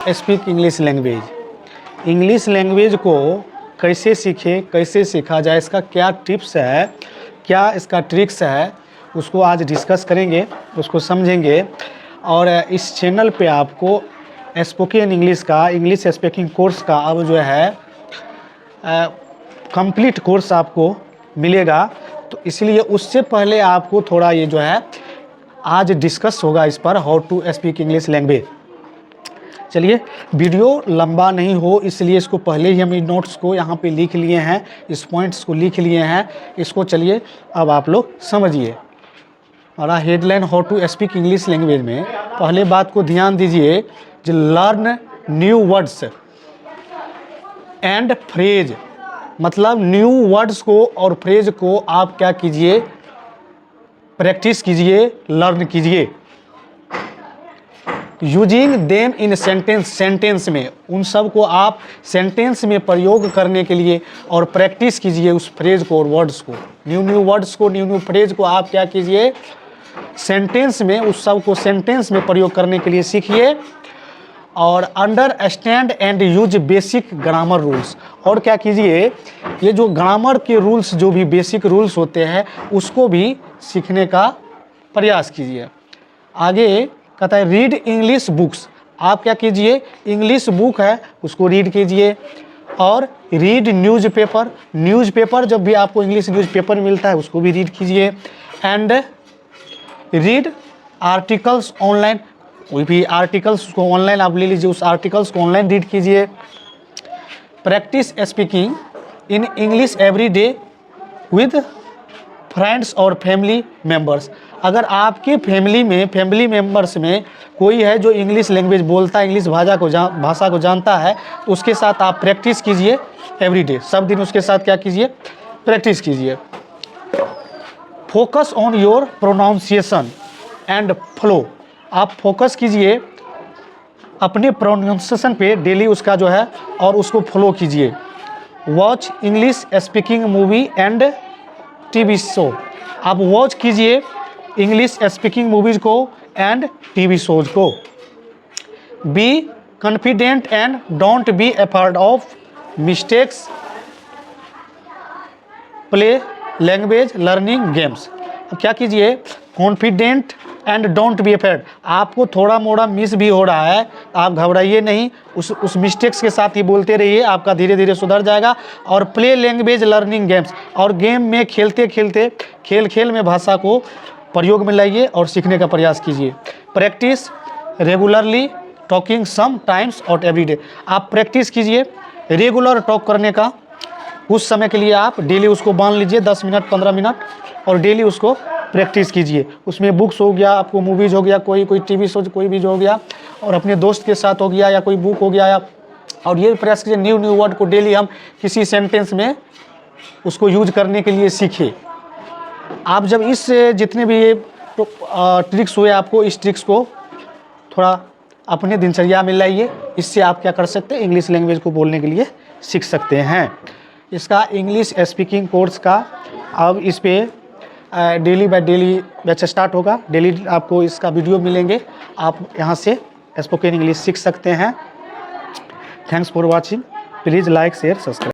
Speak English language. English language को कैसे सीखें, कैसे सीखा जाए, इसका क्या टिप्स है, क्या इसका ट्रिक्स है, उसको आज डिस्कस करेंगे, उसको समझेंगे। और इस चैनल पे आपको स्पोकन इंग्लिश का, इंग्लिश स्पीकिंग कोर्स का अब जो है कंप्लीट कोर्स आपको मिलेगा। तो इसलिए उससे पहले आपको थोड़ा ये जो है आज डिस्कस होगा इस पर, how to speak English language. चलिए, वीडियो लंबा नहीं हो इसलिए इसको पहले ही हम इन नोट्स को यहाँ पे लिख लिए हैं, इस पॉइंट्स को लिख लिए हैं। इसको चलिए अब आप लोग समझिए। हमारा headline how to speak English language में पहले बात को ध्यान दीजिए, जो learn new words and phrase, मतलब न्यू वर्ड्स को और फ्रेज को आप क्या कीजिए, प्रैक्टिस कीजिए, लर्न कीजिए। Using them in sentence, sentence में उन सब को आप सेंटेंस में प्रयोग करने के लिए और प्रैक्टिस कीजिए उस फ्रेज को और वर्ड्स को, न्यू न्यू वर्ड्स को, न्यू न्यू फ्रेज को आप क्या कीजिए, सेंटेंस में उस सब को सेंटेंस में प्रयोग करने के लिए सीखिए। और understand and use basic grammar rules, और क्या कीजिए, ये जो ग्रामर के रूल्स, जो भी बेसिक रूल्स होते हैं उसको भी सीखने का प्रयास कीजिए। आगे कहता है रीड इंग्लिश बुक्स, आप क्या कीजिए, इंग्लिश बुक है उसको रीड कीजिए। और रीड न्यूज़पेपर, न्यूज़पेपर जब भी आपको इंग्लिश न्यूज़पेपर मिलता है उसको भी रीड कीजिए। एंड रीड आर्टिकल्स ऑनलाइन, कोई भी आर्टिकल्स को ऑनलाइन आप ले लीजिए, उस आर्टिकल्स को ऑनलाइन रीड कीजिए। Practice speaking in English every day with friends और फैमिली मेम्बर्स, अगर आपके फैमिली में, फैमिली मेम्बर्स में कोई है जो इंग्लिश लैंग्वेज बोलता है, इंग्लिश भाषा को जानता है, तो उसके साथ आप प्रैक्टिस कीजिए एवरी डे, सब दिन उसके साथ क्या कीजिए, प्रैक्टिस कीजिए। Focus on your pronunciation and flow, आप फोकस कीजिए अपने प्रोनाउंसिएशन पे डेली उसका जो है, और उसको फॉलो कीजिए। Watch English speaking movie and TV show, आप वॉच कीजिए इंग्लिश स्पीकिंग मूवीज़ को एंड टीवी शोज को। Be confident and don't be afford of mistakes, play language learning games, अब क्या कीजिए, confident and don't be afraid, आपको थोड़ा मोड़ा मिस भी हो रहा है, आप घबराइए नहीं, उस मिस्टेक्स के साथ ही बोलते रहिए, आपका धीरे धीरे सुधर जाएगा। और प्ले लैंग्वेज लर्निंग गेम्स, और गेम में खेलते खेलते, खेल खेल में भाषा को प्रयोग में लाइए और सीखने का प्रयास कीजिए। Practice regularly talking some times और एवरी डे, आप प्रैक्टिस कीजिए रेगुलर टॉक करने का, उस समय के लिए आप डेली उसको बांध लीजिए 10 मिनट 15 मिनट, और डेली उसको प्रैक्टिस कीजिए। उसमें बुक्स हो गया, आपको मूवीज़ हो गया, कोई टीवी शो कोई भी जो हो गया, और अपने दोस्त के साथ हो गया, या कोई बुक हो गया, या और ये प्रयास कीजिए न्यू न्यू वर्ड को डेली हम किसी सेंटेंस में उसको यूज करने के लिए सीखें। आप जब इस जितने भी ये ट्रिक्स हुए, आपको इस ट्रिक्स को थोड़ा अपने दिनचर्या में लाइए, इससे आप क्या कर सकते हैं, इंग्लिश लैंग्वेज को बोलने के लिए सीख सकते हैं। इसका इंग्लिश स्पीकिंग कोर्स का अब इस पे daily by daily batch start होगा, डेली आपको इसका वीडियो मिलेंगे, आप यहाँ से स्पोकन इंग्लिश सीख सकते हैं। Thanks for watching, please like share subscribe.